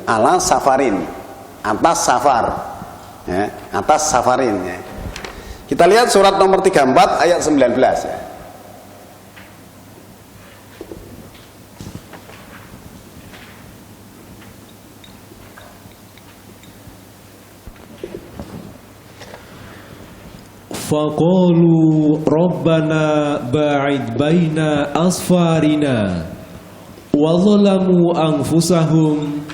ala safarin, atas safar, ya, atas safarin. Ya. Kita lihat surat nomor 34 ayat 19 ya. Faqalu rabbana ba'id baina asfarina wa zalamu anfusahum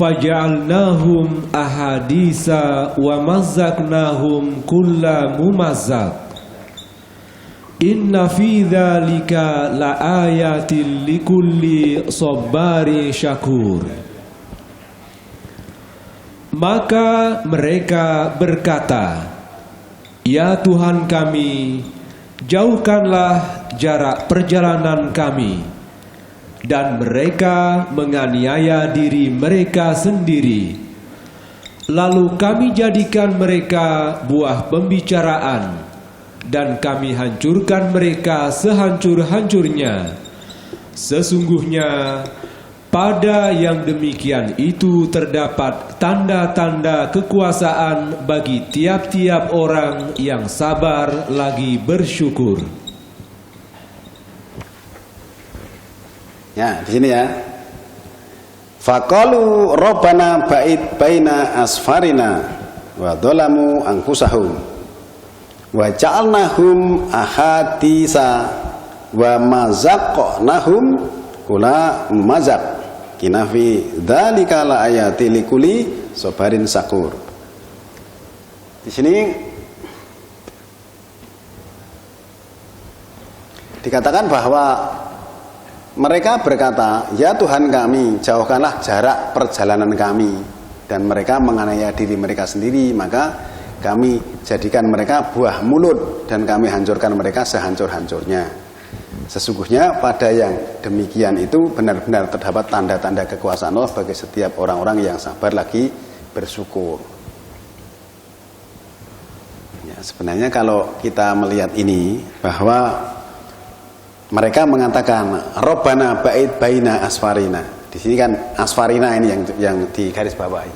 faja'alnahum ahadisa wa mazzaqnahum kulla mumazzaq inna fi dzalika laayatil likulli sabarin syakur. Maka mereka berkata, ya Tuhan kami, jauhkanlah jarak perjalanan kami. Dan mereka menganiaya diri mereka sendiri. Lalu kami jadikan mereka buah pembicaraan, dan kami hancurkan mereka sehancur-hancurnya. Sesungguhnya pada yang demikian itu terdapat tanda-tanda kekuasaan bagi tiap-tiap orang yang sabar lagi bersyukur. Ya, di sini ya. Faqalu rabbana ba'id baina asfarina wa dzalamu anfusahum wa ja'alnahum ahadisa wa mazaqqnahum kula mazaq inna fi dzalika laayati likulli sabarin syakur. Di sini dikatakan bahwa mereka berkata, ya Tuhan kami, jauhkanlah jarak perjalanan kami. Dan mereka menganiaya diri mereka sendiri, maka kami jadikan mereka buah mulut dan kami hancurkan mereka sehancur-hancurnya. Sesungguhnya pada yang demikian itu benar-benar terdapat tanda-tanda kekuasaan Allah bagi setiap orang-orang yang sabar lagi bersyukur. Ya, sebenarnya kalau kita melihat ini bahwa mereka mengatakan Rabbana ba'id baina asfarina. Di sini kan asfarina ini yang di garis bawahi.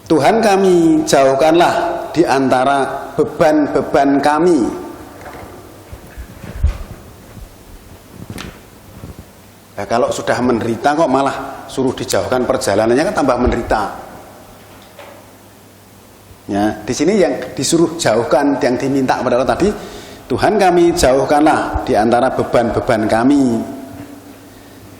Tuhan kami, jauhkanlah di antara beban-beban kami. Nah, kalau sudah menderita kok malah suruh dijauhkan perjalanannya kan tambah menderita. Ya, di sini yang disuruh jauhkan, yang diminta kepada Allah tadi, Tuhan kami, jauhkanlah di antara beban-beban kami.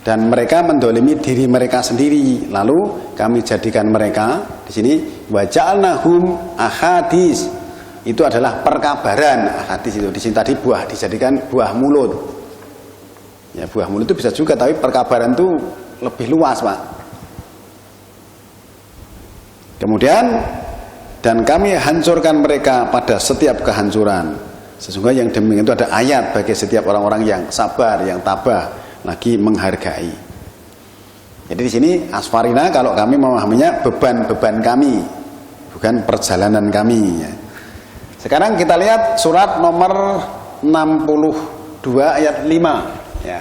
Dan mereka mendolimi diri mereka sendiri, lalu kami jadikan mereka di sini wa ja'alnahum ahadis. Itu adalah perkabaran. Ahadis itu di sini tadi buah dijadikan buah mulut. Ya, buah mulut itu bisa juga, tapi perkabaran itu lebih luas, Pak. Kemudian, dan kami hancurkan mereka pada setiap kehancuran. Sesungguhnya yang demikian itu ada ayat bagi setiap orang-orang yang sabar, yang tabah, lagi menghargai. Jadi di sini asfarina kalau kami memahaminya beban-beban kami, bukan perjalanan kami. Ya. Sekarang kita lihat surat nomor 62 ayat 5. Ya.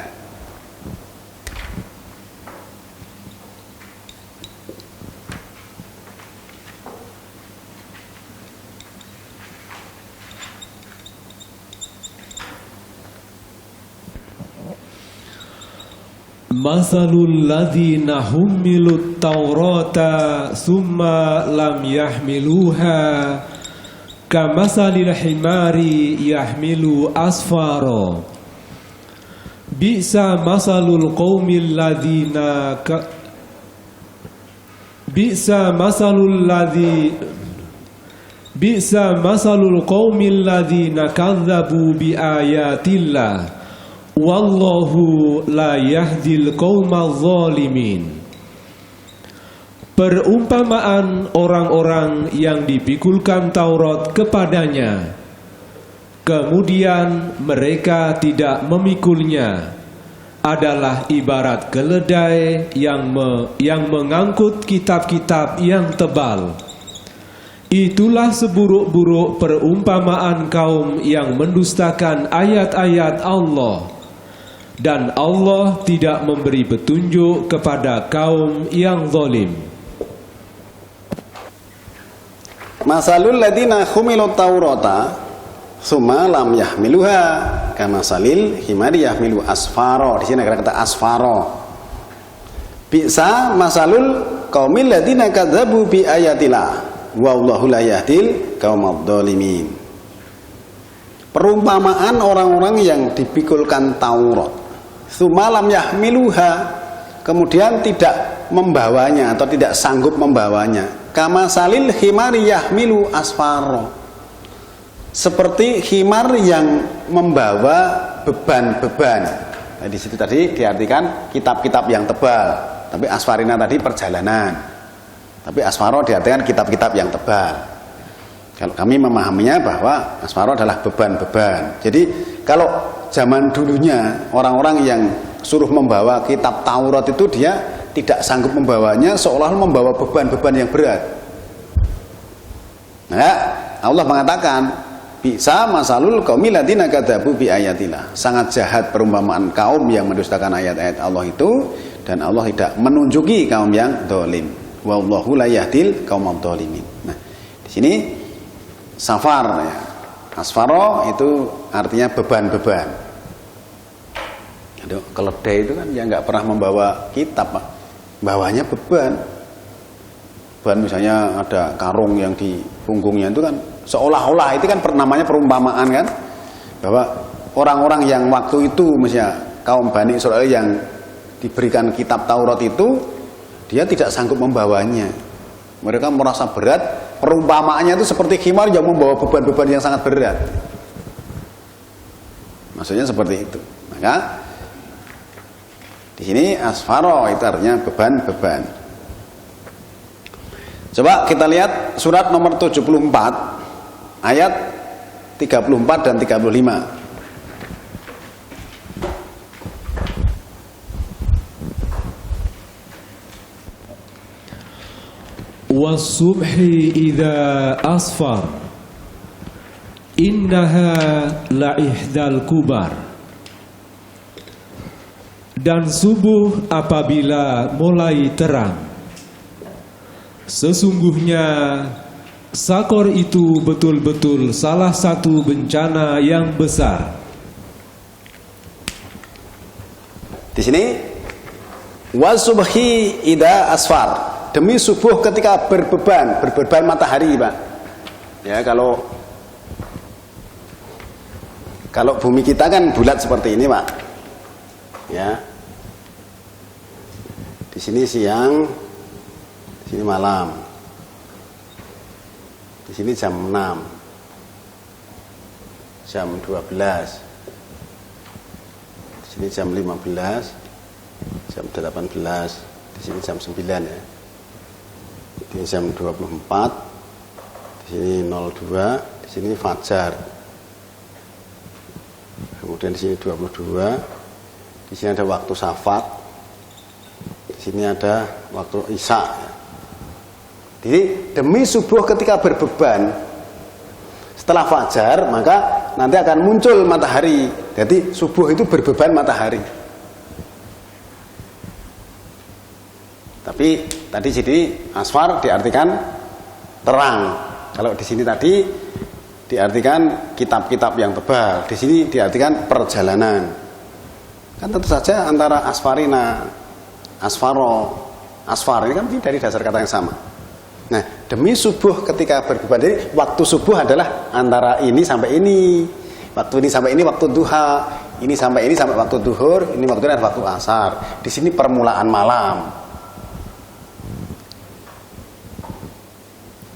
Masalul ladzina hummilut taurata summa lam yahmiluha kamasalil himari yahmilu asfaro. Bi'sa masalul qaumil ladzina bi'sa masalul qaumil ladzina kadzdzabu bi ayatillah wallahu la yahdil qaumal zalimin. Perumpamaan orang-orang yang dipikulkan Taurat kepadanya, kemudian mereka tidak memikulnya, adalah ibarat keledai yang mengangkut kitab-kitab yang tebal. Itulah seburuk-buruk perumpamaan kaum yang mendustakan ayat-ayat Allah. dan Allah tidak memberi petunjuk kepada kaum yang zalim. Masalul ladina humilut taurata summa lam yahmiluha kamasalil himari yahmilu asfaro. Di sini ada kata asfaro. Bisa masalul qaumil ladina kadzabu bi ayatillah wallahu la yahdil qaumad dzalimin. Perumpamaan orang-orang yang dipikulkan Taurat, summa lam yahmiluha, kemudian tidak membawanya atau tidak sanggup membawanya, kama salil himari yahmilu asfaro, seperti himar yang membawa beban-beban. Nah, di situ tadi diartikan kitab-kitab yang tebal, tapi asfarina tadi perjalanan, tapi asfaro diartikan kitab-kitab yang tebal. Kalau kami memahaminya bahwa asfaro adalah beban-beban. Jadi kalau zaman dulunya orang-orang yang suruh membawa kitab Taurat itu dia tidak sanggup membawanya, seolah-olah membawa beban-beban yang berat. Nah, Allah mengatakan, bisa masalul qaumil ladzina kadzabu bi ayatillah. Sangat jahat perumpamaan kaum yang mendustakan ayat-ayat Allah itu, dan Allah tidak menunjuki kaum yang zalim. Wallahu la yahdil qaumad dzalimin. Nah, di sini safar ya. Asfaro itu artinya beban-beban. Aduh, keledai itu kan ya nggak pernah membawa kitab, Pak. Bawanya beban. Beban misalnya ada karung yang di punggungnya itu kan seolah-olah itu kan namanya perumpamaan kan, bahwa orang-orang yang waktu itu misalnya kaum Bani Israil yang diberikan kitab Taurat itu dia tidak sanggup membawanya. Mereka merasa berat. Perumpamaannya itu seperti khimar yang membawa beban-beban yang sangat berat. Maksudnya seperti itu. Maka di sini asfaro itu artinya beban-beban. Coba kita lihat surat nomor 74 ayat 34 dan 35. Was-subhi idza asfar innaha la'ihdal kubar. Dan subuh apabila mulai terang, sesungguhnya sakor itu betul-betul salah satu bencana yang besar. Di sini was-subhi idza asfar, demi subuh ketika berbeban matahari, Pak. Ya, kalau bumi kita kan bulat seperti ini, Pak. Ya. Di sini siang, di sini malam. Di sini jam 6. Jam 12. Di sini jam 15. Jam 18. Di sini jam 9 ya. Di jam 24, di sini 02, di sini fajar. Kemudian di sini 22, di sini ada waktu syafaq, di sini ada waktu isya. Jadi demi subuh ketika berbeban, setelah fajar maka nanti akan muncul matahari. Jadi subuh itu berbeban matahari. Tapi tadi jadi asfar diartikan terang. Kalau di sini tadi diartikan kitab-kitab yang tebal. Di sini diartikan perjalanan. Kan tentu saja antara asfarina, asfaro, asfar ini kan dari dasar kata yang sama. Nah, demi subuh ketika berbeban, jadi waktu subuh adalah antara ini sampai ini. Waktu ini sampai ini waktu duha. Ini sampai waktu duhur. Ini waktunya adalah waktu asar. Di sini permulaan malam.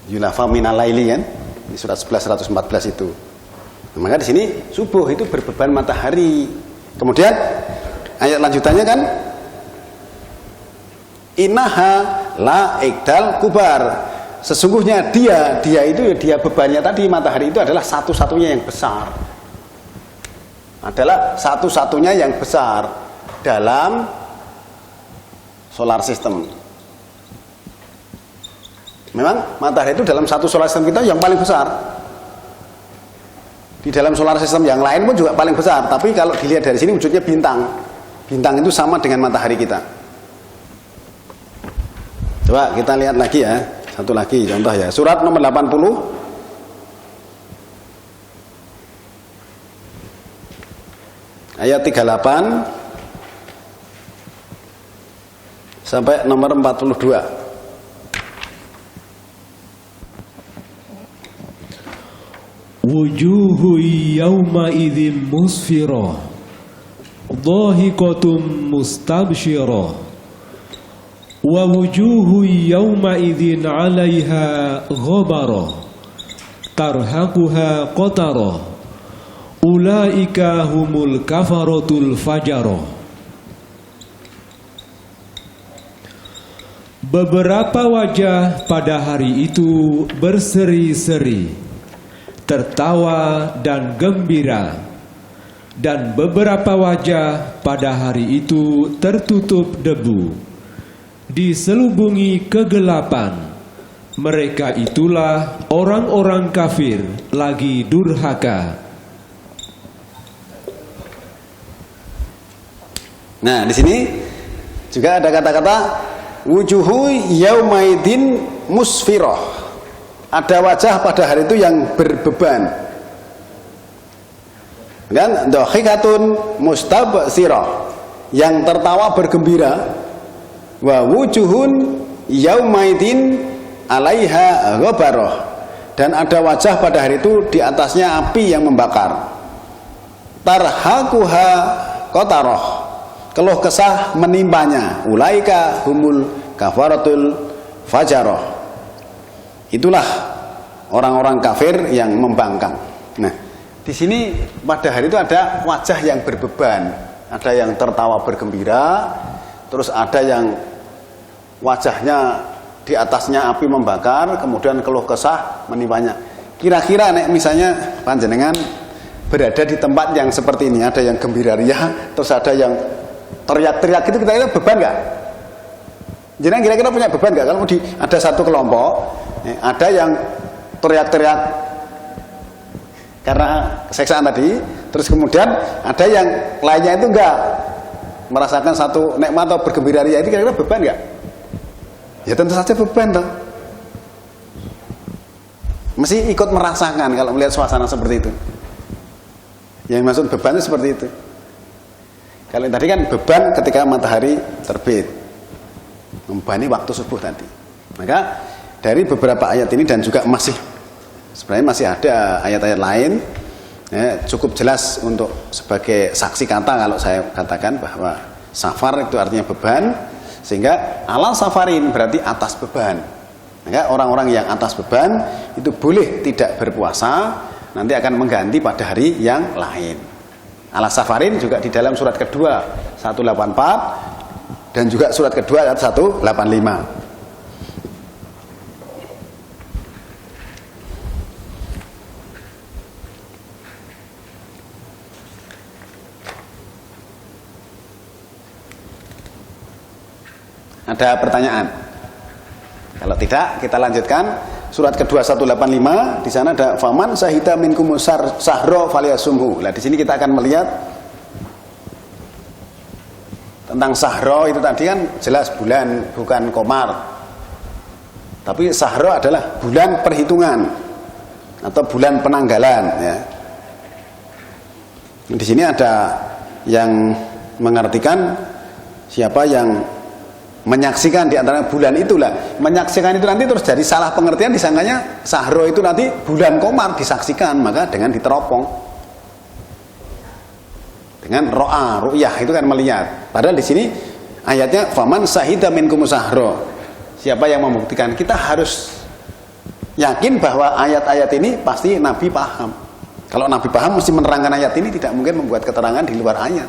Yulafa minal laili kan di surat 11 114 itu. Nah, maka di sini subuh itu berbeban matahari. Kemudian ayat lanjutannya kan innaha la ikdal kubar. Sesungguhnya dia bebannya tadi matahari itu adalah satu-satunya yang besar. Adalah satu-satunya yang besar dalam solar system. Memang matahari itu dalam satu solar system kita yang paling besar. Di dalam solar system yang lain pun juga paling besar. Tapi kalau dilihat dari sini wujudnya bintang. bintang itu sama dengan matahari kita. Coba kita lihat lagi ya, satu lagi contoh ya, surat nomor 80 ayat 38 sampai nomor 42. Wujuhu yawma idzin musfirah dhahiqatum mustabsyirah wa wujuhu yawma idzin 'alaiha ghabarah tarhaquha qatarah ulaika humul kafaratul fajarah. Beberapa wajah pada hari itu berseri-seri, tertawa dan gembira, dan beberapa wajah pada hari itu tertutup debu, diselubungi kegelapan. Mereka itulah orang-orang kafir lagi durhaka. Nah, di sini juga ada kata-kata wujuhu yaumaidin musfirah. Ada wajah pada hari itu yang berbeban. Dan dhahikatun mustabsirah, yang tertawa bergembira. Wa wujuhun yaumaidin 'alaiha ghabarah. Dan ada wajah pada hari itu di atasnya api yang membakar. Tarhaquha qatarah. Keluh kesah menimpanya. Ulaika humul kafaratul fajarah. Itulah orang-orang kafir yang membangkang. Nah, di sini pada hari itu ada wajah yang berbeban, ada yang tertawa bergembira, terus ada yang wajahnya di atasnya api membakar, kemudian keluh kesah menimpanya. Kira-kira nek misalnya panjenengan berada di tempat yang seperti ini, ada yang gembira ria, terus ada yang teriak-teriak gitu, kita beban nggak? Jadi kira-kira punya beban nggak? Kalau ada satu kelompok, ada yang teriak-teriak karena seksaan tadi, terus kemudian ada yang lainnya itu enggak merasakan satu nikmat atau bergembira ria, itu kira-kira beban nggak? Ya tentu saja beban toh. Mesti ikut merasakan kalau melihat suasana seperti itu. Yang maksud beban itu seperti itu. Kalau tadi kan beban ketika matahari terbit, membebani waktu subuh tadi. Maka dari beberapa ayat ini dan juga sebenarnya masih ada ayat-ayat lain, ya, cukup jelas untuk sebagai saksi kata kalau saya katakan bahwa safar itu artinya beban, sehingga ala safarin berarti atas beban. Maka orang-orang yang atas beban itu boleh tidak berpuasa, nanti akan mengganti pada hari yang lain. Ala safarin juga di dalam surat kedua 184 dan juga surat kedua ayat 185. Ada pertanyaan? Kalau tidak, kita lanjutkan surat kedua 185. Di sana ada faman sahita minkum sahro falyasumhu. Nah, di sini kita akan melihat tentang sahro itu tadi kan jelas bulan, bukan komar. Tapi sahro adalah bulan perhitungan atau bulan penanggalan, ya. Di sini ada yang mengartikan siapa yang menyaksikan di antara bulan itulah. Menyaksikan itu nanti terus jadi salah pengertian, disangkanya sahro itu nanti bulan komar disaksikan, maka dengan diteropong. Dengan ro'a, ru'yah itu kan melihat. Padahal di sini ayatnya faman sahida minkum sahro. Siapa yang membuktikan? Kita harus yakin bahwa ayat-ayat ini pasti Nabi paham. Kalau Nabi paham mesti menerangkan ayat ini, tidak mungkin membuat keterangan di luar ayat.